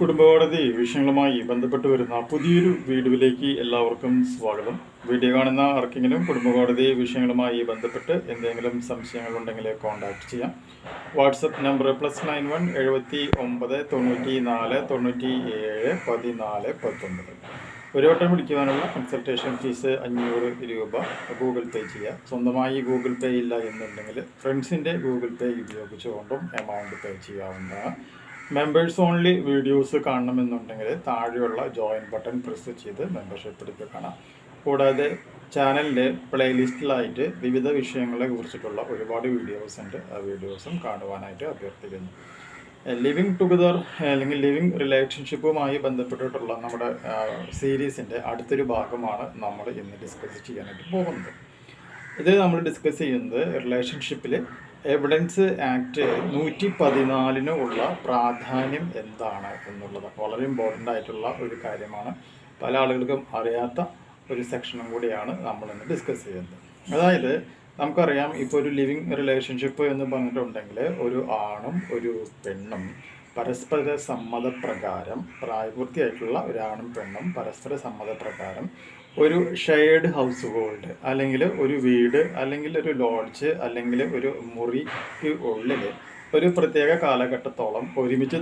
കുടുംബകോടതി വിഷയങ്ങളുമായി ബന്ധപ്പെട്ട് വരുന്ന പുതിയൊരു വീഡിയോയിലേക്ക് എല്ലാവർക്കും സ്വാഗതം. വീഡിയോ കാണുന്ന ആർക്കെങ്കിലും കുടുംബകോടതി വിഷയങ്ങളുമായി ബന്ധപ്പെട്ട് എന്തെങ്കിലും സംശയങ്ങളുണ്ടെങ്കിൽ കോൺടാക്ട് ചെയ്യാം. WhatsApp number +91 79 94 97 14 19. ഒരു വട്ടം വിളിക്കുവാനുള്ള കൺസൾട്ടേഷൻ ഫീസ് 500 രൂപ ഗൂഗിൾ പേ ചെയ്യുക. സ്വന്തമായി ഗൂഗിൾ പേ ഇല്ല എന്നുണ്ടെങ്കിൽ ഫ്രണ്ട്സിൻ്റെ ഗൂഗിൾ പേ ഉപയോഗിച്ചുകൊണ്ടും എമൗണ്ട് പേ ചെയ്യാവുന്നതാണ്. മെമ്പേഴ്സ് ഓൺലി വീഡിയോസ് കാണണമെന്നുണ്ടെങ്കിൽ താഴെയുള്ള ജോയിൻ ബട്ടൺ പ്രസ് ചെയ്ത് മെമ്പർഷിപ്പ് എടുത്ത് കാണാം. കൂടാതെ ചാനലിൻ്റെ പ്ലേലിസ്റ്റിലായിട്ട് വിവിധ വിഷയങ്ങളെ കുറിച്ചിട്ടുള്ള ഒരുപാട് വീഡിയോസ് ഉണ്ട്. ആ വീഡിയോസും കാണുവാനായിട്ട് അഭ്യർത്ഥിക്കുന്നു. ലിവിങ് ടുഗദർ അല്ലെങ്കിൽ ലിവിങ് റിലേഷൻഷിപ്പുമായി ബന്ധപ്പെട്ടിട്ടുള്ള നമ്മുടെ സീരീസിൻ്റെ അടുത്തൊരു ഭാഗമാണ് നമ്മൾ ഇന്ന് ഡിസ്കസ് ചെയ്യാനായിട്ട് പോകുന്നത്. ഇത് നമ്മൾ ഡിസ്കസ് ചെയ്യുന്നത് റിലേഷൻഷിപ്പിൽ എവിഡൻസ് ആക്ട് 114 ഉള്ള പ്രാധാന്യം എന്താണ് എന്നുള്ളത് വളരെ ഇമ്പോർട്ടൻ്റ് ആയിട്ടുള്ള ഒരു കാര്യമാണ്. പല ആളുകൾക്കും അറിയാത്ത ഒരു സെക്ഷനും കൂടിയാണ് നമ്മളിന്ന് ഡിസ്കസ് ചെയ്യുന്നത്. അതായത് നമുക്കറിയാം, ഇപ്പോൾ ഒരു ലിവിങ് റിലേഷൻഷിപ്പ് എന്ന് പറഞ്ഞിട്ടുണ്ടെങ്കിൽ ഒരു ആണും ഒരു പെണ്ണും പരസ്പര സമ്മതപ്രകാരം, പ്രായപൂർത്തിയായിട്ടുള്ള ഒരാണും പെണ്ണും പരസ്പര സമ്മതപ്രകാരം ഒരു ഷെയർഡ് ഹൗസ് ഹോൾഡ് അല്ലെങ്കിൽ ഒരു വീട് അല്ലെങ്കിൽ ഒരു ലോഡ്ജ് അല്ലെങ്കിൽ ഒരു മുറിക്ക് ഉള്ളിൽ ഒരു പ്രത്യേക കാലഘട്ടത്തോളം ഒരുമിച്ച്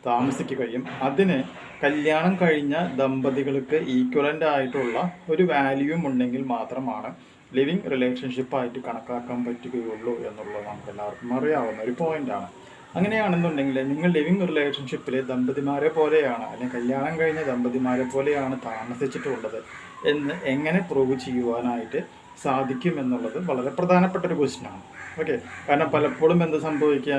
താമസിക്കുകയും അതിന് കല്യാണം കഴിഞ്ഞ ദമ്പതികൾക്ക് ഈക്വലൻ്റ് ആയിട്ടുള്ള ഒരു വാല്യൂം ഉണ്ടെങ്കിൽ മാത്രമാണ് ലിവിങ് റിലേഷൻഷിപ്പായിട്ട് കണക്കാക്കാൻ പറ്റുകയുള്ളൂ എന്നുള്ളത് നമുക്ക് എല്ലാവർക്കും അറിയാവുന്ന ഒരു പോയിൻ്റാണ്. അങ്ങനെയാണെന്നുണ്ടെങ്കിൽ നിങ്ങൾ ലിവിങ് റിലേഷൻഷിപ്പിൽ ദമ്പതിമാരെ പോലെയാണ് അല്ലെങ്കിൽ കല്യാണം കഴിഞ്ഞ ദമ്പതിമാരെ പോലെയാണ് താമസിച്ചിട്ടുള്ളത് എന്ന് എങ്ങനെ പ്രൂവ് ചെയ്യുവാനായിട്ട് സാധിക്കുമെന്നുള്ളത് വളരെ പ്രധാനപ്പെട്ട ഒരു ക്വസ്റ്റ്യനാണ്. ഓക്കെ, കാരണം പലപ്പോഴും എന്ത് സംഭവിക്കുക,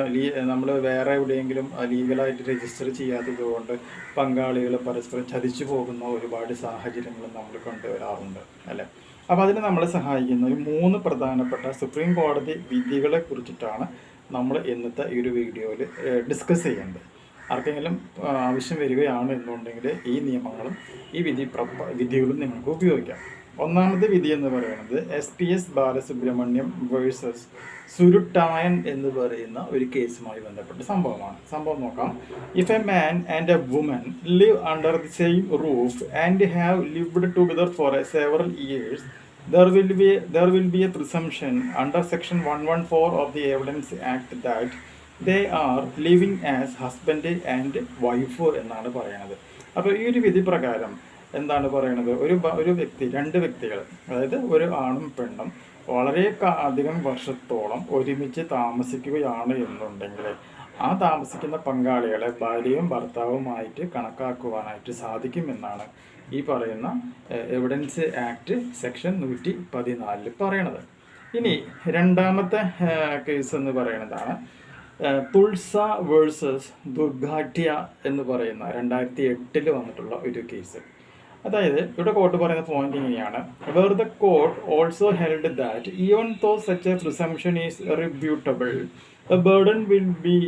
നമ്മൾ വേറെ എവിടെയെങ്കിലും ലീഗലായിട്ട് രജിസ്റ്റർ ചെയ്യാത്തത് കൊണ്ട് പങ്കാളികൾ പരസ്പരം ചതിച്ചു പോകുന്ന ഒരുപാട് സാഹചര്യങ്ങൾ നമ്മൾ കണ്ടുവരാറുണ്ട് അല്ലേ. അപ്പോൾ അതിന് നമ്മളെ സഹായിക്കുന്ന ഒരു 3 പ്രധാനപ്പെട്ട സുപ്രീം കോടതി വിധികളെ കുറിച്ചിട്ടാണ് നമ്മൾ ഇന്നത്തെ ഈ ഒരു വീഡിയോയിൽ ഡിസ്കസ് ചെയ്യുന്നത്. ആർക്കെങ്കിലും ആവശ്യം വരികയാണ് എന്നുണ്ടെങ്കിൽ ഈ നിയമങ്ങളും ഈ വിധികളും നിങ്ങൾക്ക് ഉപയോഗിക്കാം. ഒന്നാമത്തെ വിധി എന്ന് പറയുന്നത് SPS ബാലസുബ്രഹ്മണ്യം വേഴ്സസ് സുരുട്ടായൻ എന്ന് പറയുന്ന ഒരു കേസുമായി ബന്ധപ്പെട്ട സംഭവമാണ്. സംഭവം നോക്കാം. If a man and a woman live under the same roof and have lived together for several years, there will be a presumption under section 114 of the Evidence Act that they are living as husband and wife എന്നാണ് പറയുന്നത്. അപ്പോൾ ഈ ഒരു വിധി പ്രകാരം എന്താണ് പറയുന്നത്, രണ്ട് വ്യക്തികൾ, അതായത് ഒരു ആണും പെണ്ണും വളരെ അധികം വർഷത്തോളം ഒരുമിച്ച് താമസിക്കുകയാണ് എന്നുണ്ടെങ്കിൽ ആ താമസിക്കുന്ന പങ്കാളികളെ ഭാര്യയും ഭർത്താവുമായിട്ട് കണക്കാക്കുവാനായിട്ട് സാധിക്കുമെന്നാണ് ഈ പറയുന്ന എവിഡൻസ് ആക്ട് സെക്ഷൻ 114 പറയണത്. ഇനി രണ്ടാമത്തെ കേസ് എന്ന് പറയുന്നതാണ് തുൾസ വേഴ്സസ് ദുർഘാട്യ എന്ന് പറയുന്ന 2008 വന്നിട്ടുള്ള ഒരു കേസ്. അതായത് ഇവിടെ കോർട്ട് പറയുന്ന പോയിന്റ് ഇങ്ങനെയാണ്: where the court also held that even though such a presumption is rebuttable, the burden will be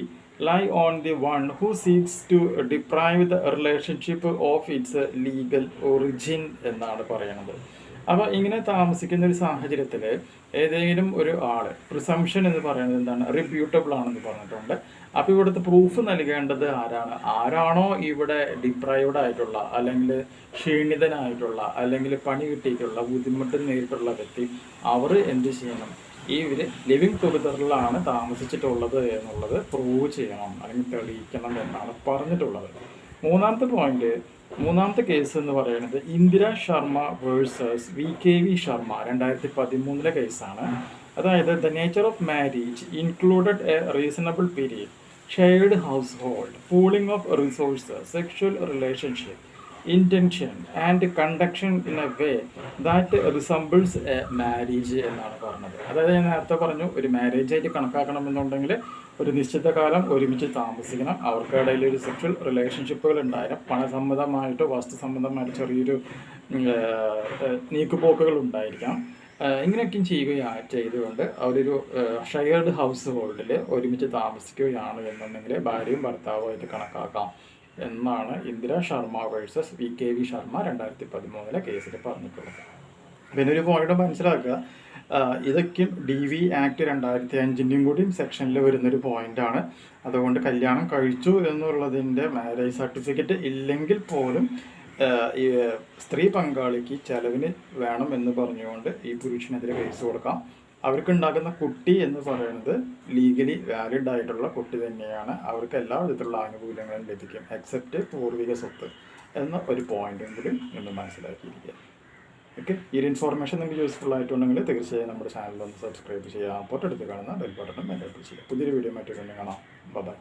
lie on the one who seeks to deprive the relationship of its legal origin എന്നാണ് പറയുന്നത്. അപ്പോൾ ഇങ്ങനെ താമസിക്കുന്ന ഒരു സാഹചര്യത്തിൽ ഏതെങ്കിലും ഒരു ആൾ, പ്രിസംപ്ഷൻ എന്ന് പറയുന്നത് എന്താണ്, റിബ്യൂട്ടബിൾ ആണെന്ന് പറഞ്ഞിട്ടുണ്ട്. അപ്പോൾ ഇവിടുത്തെ പ്രൂഫ് നൽകേണ്ടത് ആരാണോ ഇവിടെ ഡിപ്രൈവ്ഡ് ആയിട്ടുള്ള അല്ലെങ്കിൽ ക്ഷീണിതനായിട്ടുള്ള അല്ലെങ്കിൽ പണി കിട്ടിയിട്ടുള്ള ബുദ്ധിമുട്ട് നേരിട്ടുള്ള വ്യക്തി, അവർ എന്ത് ചെയ്യണം, ഇവർ ലിവിങ് ടുഗദറിലാണ് താമസിച്ചിട്ടുള്ളത് എന്നുള്ളത് പ്രൂവ് ചെയ്യണം അല്ലെങ്കിൽ തെളിയിക്കണം എന്നാണ് പറഞ്ഞിട്ടുള്ളത്. മൂന്നാമത്തെ കേസ് എന്ന് പറയുന്നത് ഇന്ദിര ശർമ്മ വേഴ്സസ് VKV ശർമ്മ 2013 കേസാണ്. അതായത് the nature of marriage included A reasonable period, shared house hold, pooling of resources, sexual relationship, intention and conduction in a way that resembles a marriage എന്നാണ് പറഞ്ഞത്. അതായത് ഞാൻ നേരത്തെ പറഞ്ഞു, ഒരു മാരേജ് ആയിട്ട് കണക്കാക്കണമെന്നുണ്ടെങ്കിൽ ഒരു നിശ്ചിത കാലം ഒരുമിച്ച് താമസിക്കണം, അവർക്കിടയിൽ ഒരു സെക്ഷൽ റിലേഷൻഷിപ്പുകൾ ഉണ്ടായാലും പണസമ്മതമായിട്ടോ വസ്തുസംബന്ധമായിട്ട് ചെറിയൊരു നീക്കുപോക്കുകൾ ഉണ്ടായിരിക്കാം. ഇങ്ങനെയൊക്കെയും ചെയ്തുകൊണ്ട് അവരൊരു ഷെയർഡ് ഹൗസ് ഹോൾഡിൽ ഒരുമിച്ച് താമസിക്കുകയാണ് എന്നുണ്ടെങ്കിൽ ഭാര്യയും ഭർത്താവുമായിട്ട് കണക്കാക്കാം എന്നാണ് ഇന്ദിര ശർമ്മ വേഴ്സസ് VKV ശർമ്മ 2013 കേസിൽ പറഞ്ഞിട്ടുള്ളത്. പിന്നെ ഒരു പോയിന്റ് മനസ്സിലാക്കുക, ഇതൊക്കെയും DV ആക്ട് 2005 കൂടിയും സെക്ഷനിൽ വരുന്നൊരു പോയിന്റാണ്. അതുകൊണ്ട് കല്യാണം കഴിച്ചു എന്നുള്ളതിൻ്റെ മാരേജ് സർട്ടിഫിക്കറ്റ് ഇല്ലെങ്കിൽ പോലും ഈ സ്ത്രീ പങ്കാളിക്ക് ചെലവിന് വേണം എന്ന് പറഞ്ഞുകൊണ്ട് ഈ പുരുഷനെതിരെ കേസ് കൊടുക്കാം. അവർക്കുണ്ടാകുന്ന കുട്ടി എന്ന് പറയുന്നത് ലീഗലി വാലിഡ് ആയിട്ടുള്ള കുട്ടി തന്നെയാണ്. അവർക്ക് എല്ലാ വിധത്തിലുള്ള ആനുകൂല്യങ്ങളും ലഭിക്കും, എക്സെപ്റ്റ് പൂർവിക സ്വത്ത് എന്ന ഒരു പോയിന്റും കൂടി ഒന്ന് മനസ്സിലാക്കിയിരിക്കുക. ഓക്കെ, ഈ ഒരു ഇൻഫോർമേഷൻ നിങ്ങൾക്ക് യൂസ്ഫുൾ ആയിട്ടുണ്ടെങ്കിൽ തീർച്ചയായും നമ്മുടെ ചാനൽ ഒന്ന് സബ്സ്ക്രൈബ് ചെയ്യുക. തൊട്ടടുത്ത് കാണുന്ന ബെൽ ബട്ടണും എനേബിൾ ചെയ്യുക. പുതിയൊരു വീഡിയോ മറ്റൊരു കാണാം. ബൈ.